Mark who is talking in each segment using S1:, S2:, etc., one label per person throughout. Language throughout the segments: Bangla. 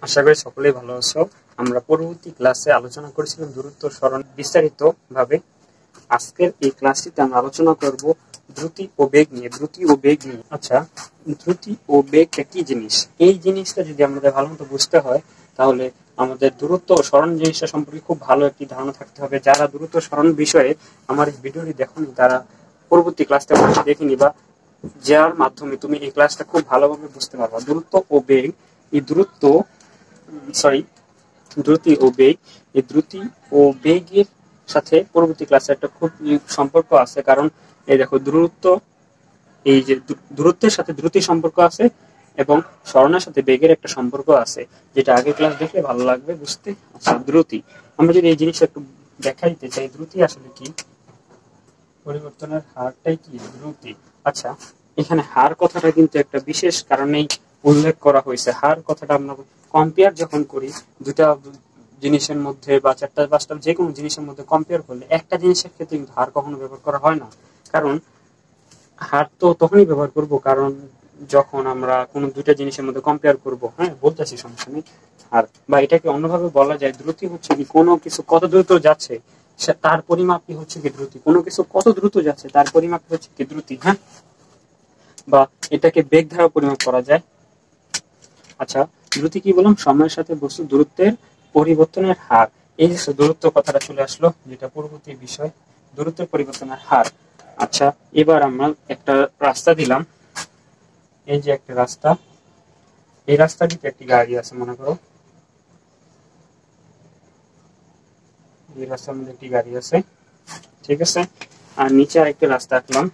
S1: আশা করি সকলেই ভালো আছো। আমরা পরবর্তী ক্লাসে আলোচনা করেছিলাম দূরত্ব সরণ বিস্তারিত ভাবে। আজকের এই ক্লাসটিতে আমরা আলোচনা করব দ্রুতি ও বেগ নিয়ে। আচ্ছা, দ্রুতি ও বেগটা কি জিনিস? এই জিনিসটা যদি আমাদের ভালো মতো বুঝতে হয় তাহলে আমাদের দূরত্ব ও সরণ জিনিসটা সম্পর্কে খুব ভালো একটি ধারণা থাকতে হবে। যারা দূরত্ব সরণ বিষয়ে আমার এই ভিডিওটি দেখোনি তারা পরবর্তী ক্লাসটা অবশ্যই দেখে নিবা, যার মাধ্যমে তুমি এই ক্লাসটা খুব ভালোভাবে বুঝতে পারবা। দূরত্ব ও বেগ, এই দ্রুতি ও বেগ, এই দ্রুতি ও বেগের সাথে পরবর্তী ক্লাসে একটা খুব সম্পর্ক আছে। কারণ এই দেখো, এই যে দূরত্বের সাথে দ্রুতি সম্পর্ক আছে এবং সরণের সাথে বেগের একটা সম্পর্ক আছে, যেটা আগের ক্লাস দেখলে ভালো লাগবে বুঝতে। আচ্ছা, দ্রুতি, আমরা যদি এই জিনিসটা একটু ব্যাখ্যা দিতে চাই, দ্রুতি আসলে কি? পরিবর্তনের হারটাই কি দ্রুতি। আচ্ছা, এখানে হার কথাটা কিন্তু একটা বিশেষ কারণেই উল্লেখ করা হয়েছে। হার কথাটা আমরা কম্পেয়ার যখন করি দুটা জিনিসের মধ্যে বা চারটা পাঁচটা যে কোনো জিনিসের মধ্যে কম্পেয়ার করলে একটা জিনিসের ক্ষেত্রে কিন্তু হার কখনো ব্যবহার করা হয় না। কারণ হার তো তখনই ব্যবহার করব কারণ যখন আমরা কোনো দুইটা জিনিসের মধ্যে কম্পেয়ার করব। হ্যাঁ, বলতেছি, সমস্যা নেই। আর বা এটাকে অন্যভাবে বলা যায়, দ্রুতি হচ্ছে কি কোনো কিছু কত দ্রুত যাচ্ছে তার পরিমাপই হচ্ছে কি দ্রুতি। কোনো কিছু কত দ্রুত যাচ্ছে তার পরিমাপ হচ্ছে কি দ্রুতি। হ্যাঁ, বা এটাকে বেগ দ্বারা পরিমাপ করা যায়। আচ্ছা, দ্রুতি কি বললাম? সময়ের সাথে বস্তু দূরত্বের পরিবর্তনের হার। এই যে দূরত্ব কথাটা চলে আসলো, যেটা পরবর্তী বিষয়, দূরত্বের পরিবর্তনের হার। আচ্ছা, এবার আমরা একটা রাস্তা দিলাম। এই যে একটা রাস্তা, এই রাস্তাটিতে একটি গাড়ি আছে মনে করো। এই রাস্তার মধ্যে একটি গাড়ি আছে, ঠিক আছে। আর নিচে আরেকটা রাস্তা আঁকলাম,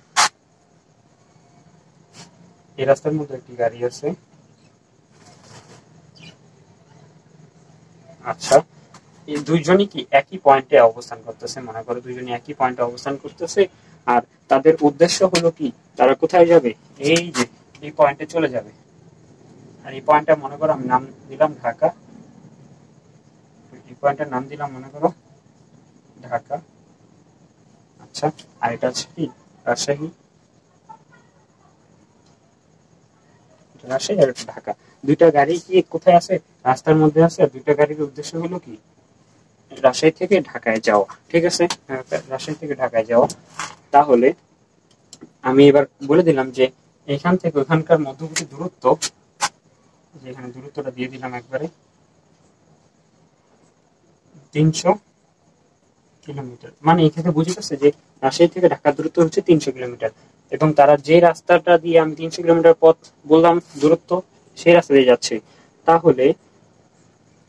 S1: এই রাস্তার মধ্যে একটি গাড়ি আছে। আচ্ছা, এই দুইজনই কি একই পয়েন্টে অবস্থান করতেছে? মনে করো দুইজনই একই পয়েন্টে অবস্থান করতেছে, আর তাদের উদ্দেশ্য হলো কি, তারা কোথায় যাবে? এই যে এই পয়েন্টে চলে যাবে। আর এই পয়েন্টটা মনে করো আমি নাম দিলাম ঢাকা। এই পয়েন্টের নাম দিলাম মনে করো ঢাকা। আচ্ছা, আর এটা হচ্ছে কি রাজশাহী। রাজশাহী আর ঢাকা। দুইটা গাড়ি কি কোথায় আছে? রাস্তার মধ্যে আছে। আর দুইটা গাড়ির উদ্দেশ্য হলো কি, রাজশাহী থেকে ঢাকায় যাওয়া। ঠিক আছে, রাজশাহী থেকে ঢাকায় যাওয়া। তাহলে আমি এবার বলে দিলাম যে এখান থেকে ওখানকার মধ্যবর্তী দূরত্ব, যেখানে দূরত্বটা দিয়ে দিলাম একবারে 300 কিলোমিটার। মানে এখানে বুঝতেছে যে রাজশাহী থেকে ঢাকার দূরত্ব হচ্ছে 300 কিলোমিটার, এবং তারা যে রাস্তাটা দিয়ে আমি 300 কিলোমিটার পথ বললাম দূরত্ব, সেই রাস্তা দিয়ে যাচ্ছে। তাহলে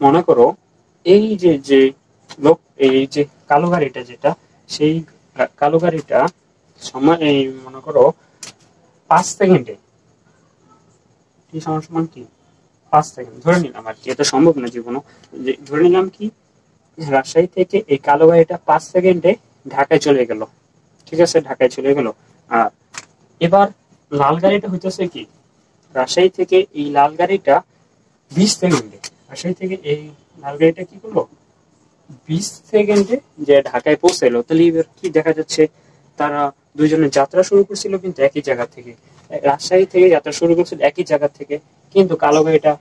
S1: মনে করো এই যে যে লোক, এই যে কালো গাড়িটা, যেটা সেই কালো গাড়িটা সময় এই মনে করো 5 সেকেন্ডে, কি সমান কি 5 সেকেন্ড ধরে নিলাম আর কি, এটা সম্ভব না জীবনও, যে ধরে নিলাম কি রাজশাহী থেকে এই কালো গাড়িটা 5 সেকেন্ডে ঢাকায় চলে গেল। ঠিক আছে, ঢাকায় চলে গেল। আর এবার লাল গাড়িটা হইতেছে কি, রাজশাহী থেকে এই লাল গাড়িটা 20 সেকেন্ডে, রাজশাহী থেকে এই লাল গাড়িটা কি করলো 20 সেকেন্ডে যে ঢাকায় পৌঁছাইলো। তাহলে এবার কি দেখা যাচ্ছে, তারা দুইজনে যাত্রা শুরু করছিল কিন্তু একই জায়গা থেকে, রাজশাহী থেকে যাত্রা শুরু করছিল একই জায়গা থেকে, কিন্তু কালো গাড়িটা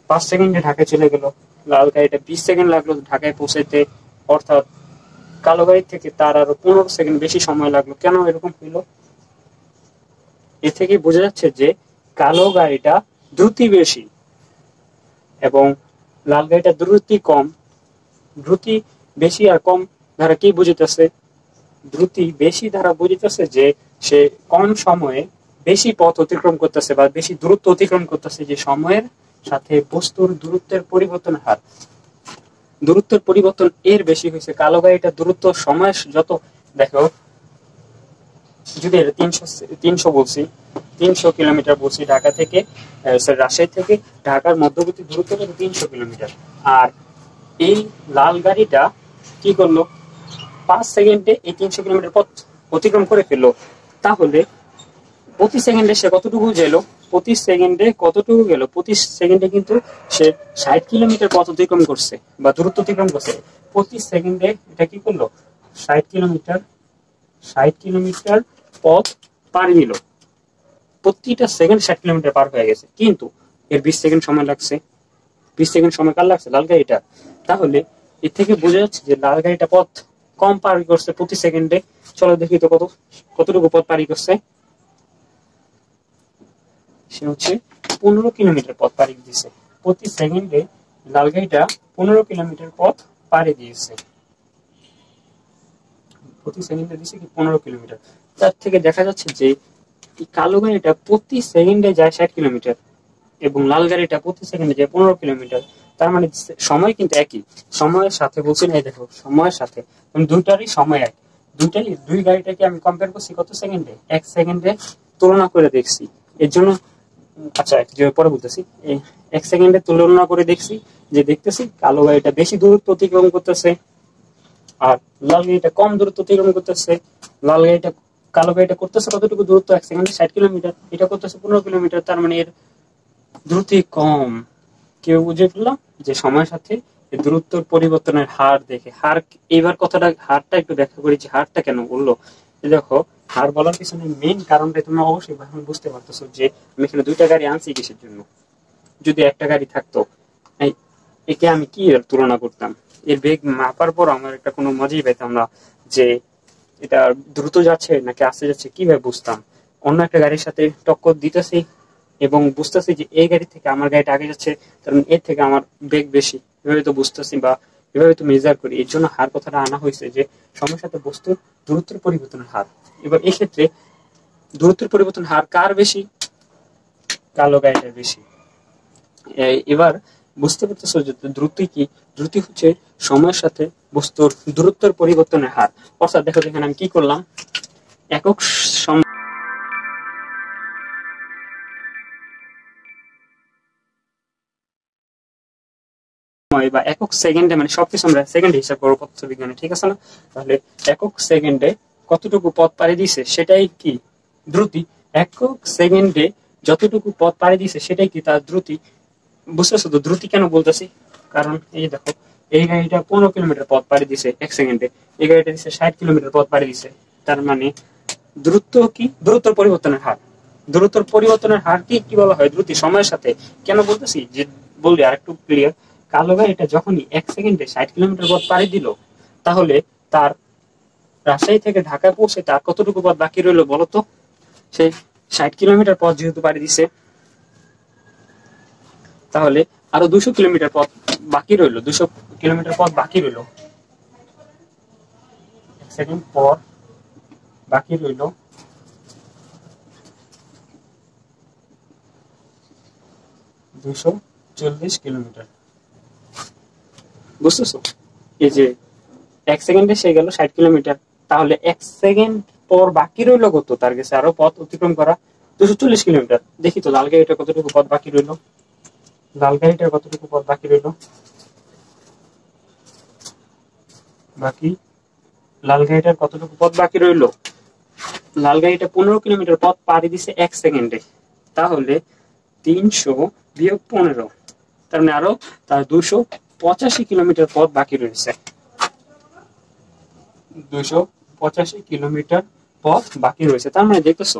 S1: 5 সেকেন্ডে ঢাকায় চলে গেল, লাল গাড়িটা 20 সেকেন্ড লাগলো ঢাকায় পৌঁছাইতে। অর্থাৎ কালো গাড়ি থেকে তার আরো 15 সেকেন্ড বেশি সময় লাগলো। কেন এরকম হইলো? এ থেকে বোঝা যাচ্ছে যে কালো গাড়িটা দ্রুতি বেশি এবং লাল গাড়িটা দ্রুতি কম। দ্রুতি বেশি আর কম দ্বারা কি বুঝিতেছে? দ্রুতি বেশি দ্বারা বুঝিতেছে যে সে কম সময়ে বেশি পথ অতিক্রম করতেছে বা বেশি দূরত্ব অতিক্রম করতেছে, যে সময়ের সাথে বস্তুর দূরত্বের পরিবর্তনের হার, দূরত্বের পরিবর্তন এর বেশি হয়েছে। কালো গাড়িটা দূরত্ব সময়ের যত, দেখো যদি এটা 300 বলছি, 300 কিলোমিটার বলছি ঢাকা থেকে, রাজশাহী থেকে ঢাকার মধ্যবর্তী দূরত্ব কিন্তু 300 কিলোমিটার। আর এই লাল গাড়িটা কি করলো, 5 সেকেন্ডে এই 300 কিলোমিটার পথ অতিক্রম করে ফেললো। তাহলে প্রতি সেকেন্ডে সে কতটুকু গেল? প্রতি সেকেন্ডে কতটুকু গেল? প্রতি সেকেন্ডে কিন্তু সে 60 কিলোমিটার পথ অতিক্রম করছে বা দূরত্ব অতিক্রম করছে। প্রতি সেকেন্ডে এটা কি করলো, 60 কিলোমিটার, 60 কিলোমিটার পথ পাড়ি দিল। প্রতিটা সেকেন্ড 60 কিলোমিটার পার হয়ে গেছে, কিন্তু এর 20 সেকেন্ড সময় লাগছে। 20 সেকেন্ড সময় কার লাগছে? লাল গাড়িটা। তাহলে এর থেকে বোঝা যাচ্ছে যে লাল গাড়িটা পথ কম পারি করছে প্রতি সেকেন্ডে। চলো দেখি তো কতটুকু পথ পারি করছে। সে হচ্ছে 15 কিলোমিটার পথ পাড়ি দিয়েছে প্রতি সেকেন্ডে। লাল গাড়িটা 15 কিলোমিটার পথ পাড়ি দিয়েছে প্রতি সেকেন্ডে, দিচ্ছে কি 15 কিলোমিটার। তার থেকে দেখা যাচ্ছে যে এই কালো গাড়িটা প্রতি সেকেন্ডে যায় 60 কিলোমিটার এবং লাল গাড়িটা প্রতি সেকেন্ডে যায় 15 কিলোমিটার। তার মানে সময় কিন্তু একই। সময়ের সাথে বলছি না, দেখো সময়ের সাথে দুইটারই সময় এক। দুই গাড়িটাকে আমি কম্পেয়ার করছি কত সেকেন্ডে? 1 সেকেন্ডে তুলনা করে দেখছি। এর জন্য আচ্ছা যে পরে বলতেছি, 1 সেকেন্ডে তুলনা করে দেখছি যে দেখতেছি কালো গাড়িটা বেশি দূরত্ব অতিক্রম করতেছে আর লাল গাড়িটা কম দূরত্ব অতিক্রম করতেছে। কালো গাড়িটা করতেছে কতটুকু দূরত্ব? 1 সেকেন্ডে 60 কিলোমিটার, এটা করতেছে 15 কিলোমিটার। তার মানে এর দ্রুতি কম। কেউ বুঝে ফেললাম যে সময়ের সাথে দূরত্বের পরিবর্তনের হার দেখে হার। এবার কথাটা হারটা একটু ব্যাখ্যা করি যে হারটা কেন বললো। দেখো, হার বলার পিছনে মেইন কারণটা তোমরা অবশ্যই এখন বুঝতে পারতেছো যে আমি এখানে দুইটা গাড়ি আনছি কিসের জন্য। যদি একটা গাড়ি থাকতো, একে আমি কি এর তুলনা করতাম? এর বেগ মাপার পর আমার একটা কোনো মজাই পাইতাম না যে এটা দ্রুত যাচ্ছে নাকি আস্তে যাচ্ছে, কিভাবে বুঝতাম? অন্য একটা গাড়ির সাথে টক্কর দিতেছি এবং বুঝতেছি যে এই গাড়ি থেকে আমার গাড়িটা আগে যাচ্ছে, কারণ এর থেকে আমার বেগ বেশি, এভাবে তো বুঝতেছি বা এভাবে তো মেজার করি। এর জন্য হার কথাটা আনা হয়েছে যে সময়ের সাথে বস্তুর দূরত্বের পরিবর্তনের হার। এবার এক্ষেত্রে দূরত্বের পরিবর্তন হার কার বেশি? কালো গাড়িটার বেশি। এবার বুঝতে পারতেছো যে দ্রুতি কি? দ্রুতি হচ্ছে সময়ের সাথে বস্তুর দূরত্বের পরিবর্তনের হার। অর্থাৎ দেখো এখানে আমি কি করলাম, একক সময় বা একক সেকেন্ডে, মানে সবকিছু আমরা সেকেন্ডে হিসাব করবো পদার্থ বিজ্ঞানে, ঠিক আছে না? তাহলে একক সেকেন্ডে কতটুকু পথ পাড়ি দিছে সেটাই কি দ্রুতি। একক সেকেন্ডে যতটুকু পথ পাড়ি দিছে সেটাই কি তার দ্রুতি। বুঝতেছো তো দ্রুতি কেন বলতেছি? কারণ এই দেখো, এই গাড়িটা 15 কিলোমিটার পথ পাড়ি দিছে 1 সেকেন্ডে, এই গাড়িটা দিচ্ছে 60 কিলোমিটার পথ পাড়ি দিছে। তার মানে দূরত্ব কি? দূরত্বের পরিবর্তনের হার। দূরত্বের পরিবর্তনের হার কি বলা হয়? দ্রুতি। সময়ের সাথে কেন বলতেছি যে বললি আর একটু ক্লিয়ার। কালো গাড়িটা যখনই 1 সেকেন্ডে 60 কিলোমিটার পথ পাড়ি দিল, তাহলে তার রাজশাহী থেকে ঢাকায় পৌঁছে তার কতটুকু পথ বাকি রইলো বলতো? সেই 60 কিলোমিটার পথ যেহেতু পাড়ি দিছে, তাহলে আরো 200 কিলোমিটার পথ বাকি রইলো। 200 কিলোমিটার পথ বাকি রইলো। 1 সেকেন্ড পর বাকি রইলো 240 কিলোমিটার। বুঝতেছো? এই যে 1 সেকেন্ডে সে গেল 60 কিলোমিটার, তাহলে 1 সেকেন্ড পর বাকি রইলো কত? তার কাছে আরো পথ অতিক্রম করা 240 কিলোমিটার। দেখি তো লাল গাড়িটা কতটুকু পথ বাকি রইলো। লাল গাড়িটার কতটুকু পথ বাকি রইলো? লাল গাড়িটার কতটুকু পথ বাকি রইলো? লাল গাড়িটা 15 কিলোমিটার পথ পাড়ি দিছে 1 সেকেন্ডে। তাহলে 300 বিয়োগ 15, তার মানে আরো তার 285 কিলোমিটার পথ বাকি রয়েছে। 285 কিলোমিটার পথ বাকি রয়েছে। তার মানে দেখতেছো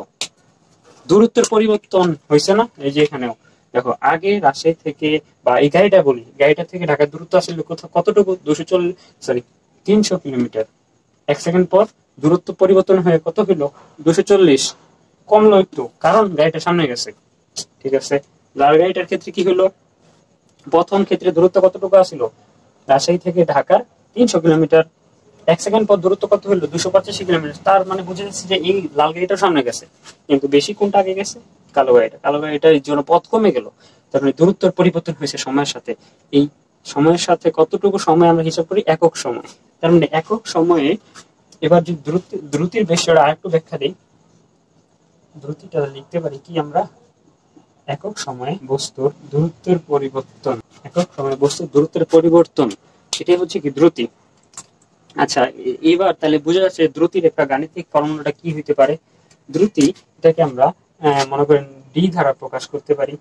S1: দূরত্বের পরিবর্তন হয়েছে না? এই যে এখানেও দেখো, আগে রাজশাহী থেকে বা এই গাড়িটা বলি, গাড়িটা থেকে ঢাকার দূরত্ব আসলে কতটুকু? 300 কিলোমিটার। 1 সেকেন্ড পর দূরত্ব পরিবর্তন হয়ে কত হলো? 240। কমলো একটু, কারণ গাড়িটা সামনে গেছে। ঠিক আছে, লাল গাড়িটার ক্ষেত্রে কি হলো? প্রথম ক্ষেত্রে দূরত্ব কতটুকু আসছিল? রাজশাহী থেকে ঢাকার 300 কিলোমিটার। 1 সেকেন্ড পর দূরত্ব কত হলো? 285 কিলোমিটার। তার মানে বুঝে যাচ্ছে যে এই লাল গাড়িটার সামনে গেছে, কিন্তু বেশি কোনটা আগে গেছে? কালো গাড়িটা। কালো গাড়িটার জন্য পথ কমে গেল। তার মানে দূরত্বের পরিবর্তন হয়েছে সময়ের সাথে। এই সময়ের সাথে কতটুকু সময় আমরা হিসাব করি? একক সময়। তার মানে একক সময়ে এবার যদি দ্রুতির বিষয়টা আরেকটু ব্যাখ্যা দিই, দ্রুতিটা লিখতে পারি কি আমরা? একক সময়ে বস্তুর দূরত্বের পরিবর্তন। একক সময়ে বস্তুর দূরত্বের পরিবর্তন, এটাই হচ্ছে কি দ্রুতি। আচ্ছা, এবার তাহলে বোঝা যাচ্ছে দ্রুতির একটা গাণিতিক ফর্মুলাটা কি হইতে পারে। দ্রুতি এটাকে আমরা মনে করেন ডি ধারা প্রকাশ করতে পারি।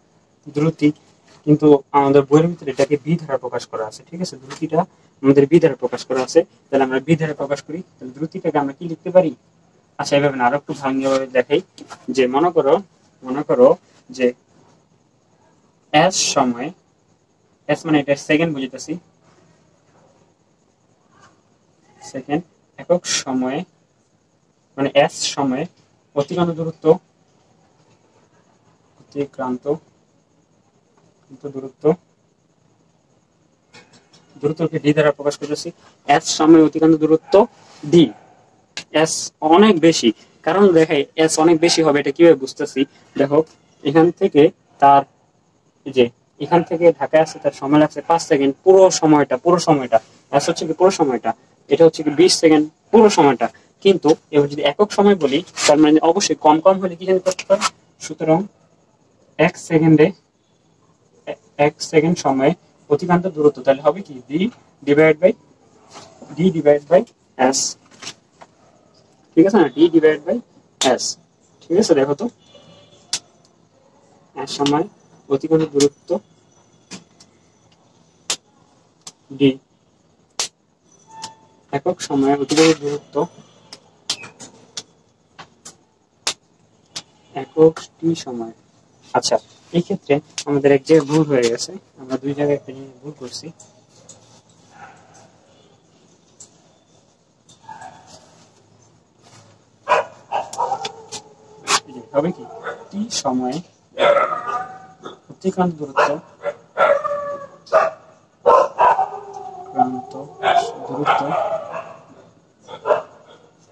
S1: দ্রুতি কিন্তু আমাদের বইয়ের ভিতরে এটাকে বি ধারা প্রকাশ করা আছে। ঠিক আছে, দ্রুতিটা আমাদের বি ধারা প্রকাশ করা আছে। তাহলে আমরা বি ধারা প্রকাশ করি। তাহলে দ্রুতিটাকে আমরা কি লিখতে পারি? আচ্ছা, এভাবে না, আরো একটু ভাঙিয়ে দেখাই। যে মনে করো যে এস সময় এস মানে এটা সেকেন্ড বুঝিতেছি, সেকেন্ড একক সময়ে মানে এস সময়ে অতিক্রান্ত দূরত্ব, অতিক্রান্ত দূরত্ব, দূরত্বকে ডি দ্বারা প্রকাশ করতেছি। এস সময়ে অতিক্রান্ত দূরত্ব ডি, এস অনেক বেশি, কারণ দেখে এস অনেক বেশি হবে এটা কিভাবে বুঝতেছি, দেখো এখান থেকে তার যে এখান থেকে ঢাকায় আসতে তার সময় লাগছে 5 সেকেন্ড, পুরো সময়টা এস হচ্ছে কি পুরো সময়টা, এটা হচ্ছে কি 20 সেকেন্ড পুরো সময়টা। কিন্তু এবার যদি একক সময় বলি তার মানে অবশ্যই কম কম হলে কি জানি করতে পারে, সুতরাং 1 সেকেন্ড সময়ে অতিক্রান্ত দূরত্ব তাহলে হবে কি ডি ডিভাইড বাই এস, ঠিক আছে না, ডি ডিভাইড বাই এস, ঠিক আছে। দেখো তো এস সময় অতিক্রান্ত দূরত্ব ডি, একক সময়ে অতিক্রান্ত দূরত্ব একক টি সময়। আচ্ছা, এই ক্ষেত্রে আমাদের এক জায়গায় ভুল হয়ে গেছে, আমরা দুই জায়গায় একটা জিনিস ভুল করছি। হবে কি টি সময়ে অতিক্রান্ত দূরত্ব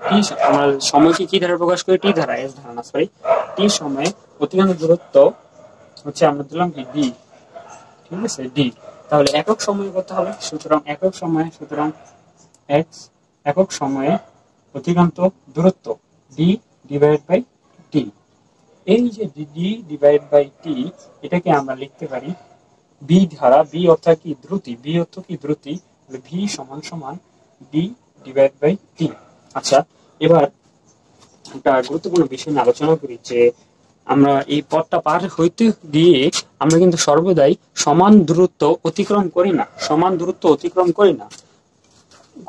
S1: টি, আমরা সময়কে কি দ্বারা প্রকাশ করি, টি দ্বারা, এস ধারা না, সরি, টি সময়ে অতিক্রান্ত দূরত্ব হচ্ছে আমরা দিলাম কি ডি, ঠিক আছে ডি। তাহলে একক সময়ে করতে হবে, সুতরাং একক সময়ে অতিক্রান্ত দূরত্ব ডি ডিভাইড বাই টি। এই যে ডি ডিভাইড বাই টি, এটাকে আমরা লিখতে পারি বি ধারা, বি অর্থাৎ কি দ্রুতি, ভি সমান সমান ডি ডিভাইড বাই টি। আচ্ছা, এবার একটা গুরুত্বপূর্ণ বিষয় নিয়ে আলোচনা করি যে আমরা এই পথটা পার হইতে গিয়ে আমরা কিন্তু সর্বদাই সমান দূরত্ব অতিক্রম করি না।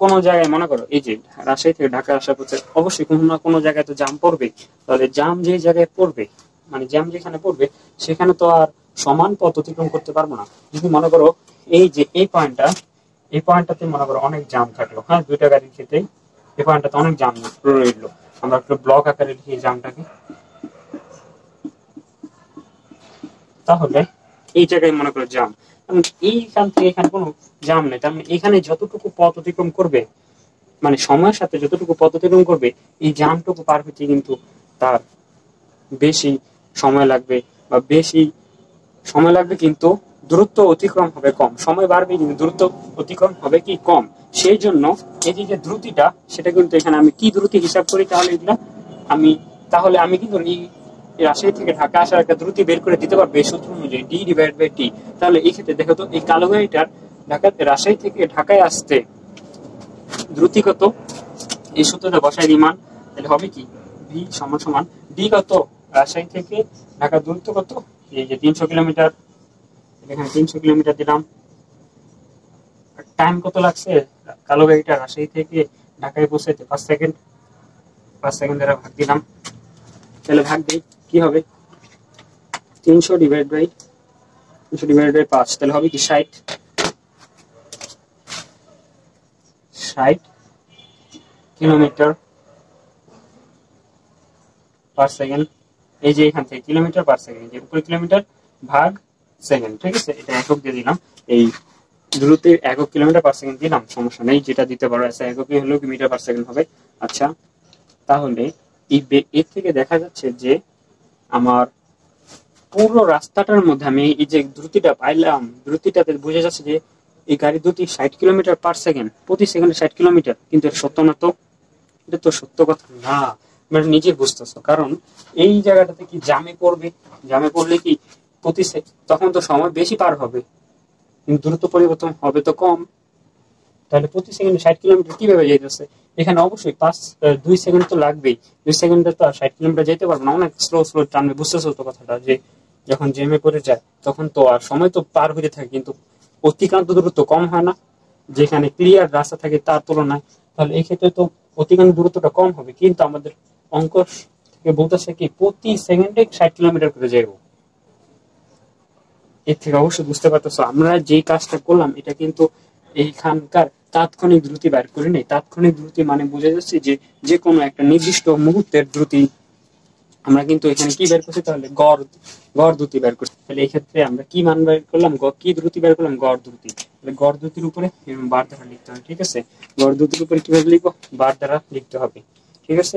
S1: কোন জায়গায় মনে করো এই যে রাজশাহী থেকে ঢাকা আসার পথে অবশ্যই কোনো না কোনো জায়গায় তো জ্যাম পড়বে, তাহলে জ্যাম যে জায়গায় পড়বে মানে জ্যাম যেখানে পড়বে সেখানে তো আর সমান পথ অতিক্রম করতে পারবো না। যদি মনে করো এই যে এই পয়েন্টটাতে মনে করো অনেক জ্যাম থাকলো, হ্যাঁ দুইটা গাড়ির ক্ষেত্রে এই পয়েন্টটাতে অনেক জ্যাম রইলো, আমরা একটু ব্লক আকারে লিখি জ্যামটাকে, তাহলে এই জায়গায় মনে করো জ্যাম, এইখান থেকে এখানে কোনো জ্যাম নেই, তার মানে এখানে যতটুকু পথ অতিক্রম করবে মানে সময়ের সাথে যতটুকু পথ অতিক্রম করবে এই জ্যামটুকু পার হতে কিন্তু তার বেশি সময় লাগবে, বা বেশি সময় লাগবে কিন্তু দূরত্ব অতিক্রম হবে কম, সময় বাড়বে কিন্তু দূরত্ব অতিক্রম হবে কি কম। সেই জন্য এই যে দ্রুতিটা সেটা কিন্তু এখানে আমি কি দ্রুতি হিসাব করি, তাহলে আমি কিন্তু এই রাজশাহী থেকে ঢাকা আসার একটা দ্রুতি বের করে দিতে পারবে এই সূত্র অনুযায়ী ডি ডিভাইড বাই টি। তাহলে এই ক্ষেত্রে দেখো তো এই কালো গাড়িটার রাজশাহী থেকে ঢাকায় আসতে দ্রুতি কত, এই সূত্রটা বসাই দিমান, তাহলে হবে কি ভি সমান সমান ডি কত, রাজশাহী থেকে ঢাকার দূরত্ব কত, এই যে 300 কিলোমিটার, এখানে 300 কিলোমিটার দিলাম। টাইম কত লাগছে কালো গাড়িটা রাজশাহী থেকে ঢাকায় পৌঁছাইতে 5 সেকেন্ড, 5 সেকেন্ড দ্বারা ভাগ দিলাম, তাহলে ভাগ দিই কি হবে 300 ডিভাইড বাই 5, তাহলে হবে কি 60 কিলোমিটার পার সেকেন্ড। এই যে এখান থেকে কিলোমিটার পার সেকেন্ড, যে উপরে কিলোমিটার ভাগ সেকেন্ড, ঠিক আছে, এটা একক দিয়ে দিলাম, এই দ্রুত একক কিলোমিটার পার সেকেন্ড দিলাম, সমস্যা নেই, যেটা দিতে পারো এককই হলেও কি মিটার পার সেকেন্ড হবে। আচ্ছা, তাহলে এর থেকে দেখা যাচ্ছে যে আমার পুরো রাস্তাটার মধ্যে আমি এই যে দ্রুতিটা পাইলাম, দ্রুতিটাতে বোঝা যাচ্ছে যে এই গাড়ির দ্রুতি 60 কিলোমিটার পার সেকেন্ড, প্রতি সেকেন্ডে 60 কিলোমিটার, কিন্তু এটা সত্য না, তো এটা তো সত্য কথা না, মানে নিজে বুঝতেছো, কারণ এই জায়গাটাতে কি জ্যামে পড়লে কি তখন তো সময় বেশি পার হবে কিন্তু দ্রুত পরিবর্তন হবে তো কম, তাহলে প্রতি সেকেন্ডে 60 কিলোমিটার কিভাবে যাইতেছে, এখানে অবশ্যই 2 সেকেন্ড তো লাগবেই, 2 সেকেন্ডে তো আর 60 কিলোমিটার যেতে পারবো না, অনেক স্লো টানবে, বুঝতেছো তো কথাটা, যে যখন জ্যামে পড়ে যায় তখন তো আর সময় তো পার হতে থাকে কিন্তু অতিক্রান্ত দূরত্ব কম হয় না, যেখানে ক্লিয়ার রাস্তা থাকে তার তুলনায়, তাহলে এই ক্ষেত্রে তো অতিক্রান্ত দূরত্বটা কম হবে, কিন্তু আমাদের অঙ্ক থেকে বলতেছে কি প্রতি সেকেন্ডে 60 কিলোমিটার করে যাইব, এর থেকে অবশ্যই বুঝতে পারতেছো আমরা যেই কাজটা করলাম এটা কিন্তু এইখানকার তাৎক্ষণিক দ্রুতি বের করি নাই। তাৎক্ষণিক দ্রুতি মানে বোঝা যাচ্ছে যে যে কোনো একটা নির্দিষ্ট মুহূর্তের দ্রুতি আমরা কিন্তু এখানে কি বের করছি, তাহলে গড় গড় দ্রুতি বের করছি। তাহলে এই ক্ষেত্রে আমরা কি মান বের করলাম, কি দ্রুতি বের করলাম, গড় দ্রুতি। তাহলে গড় দ্রুতির উপরে বার দ্বারা লিখতে হবে, ঠিক আছে। গড় দ্রুতির উপরে কিভাবে লিখবো, বার দ্বারা লিখতে হবে, ঠিক আছে।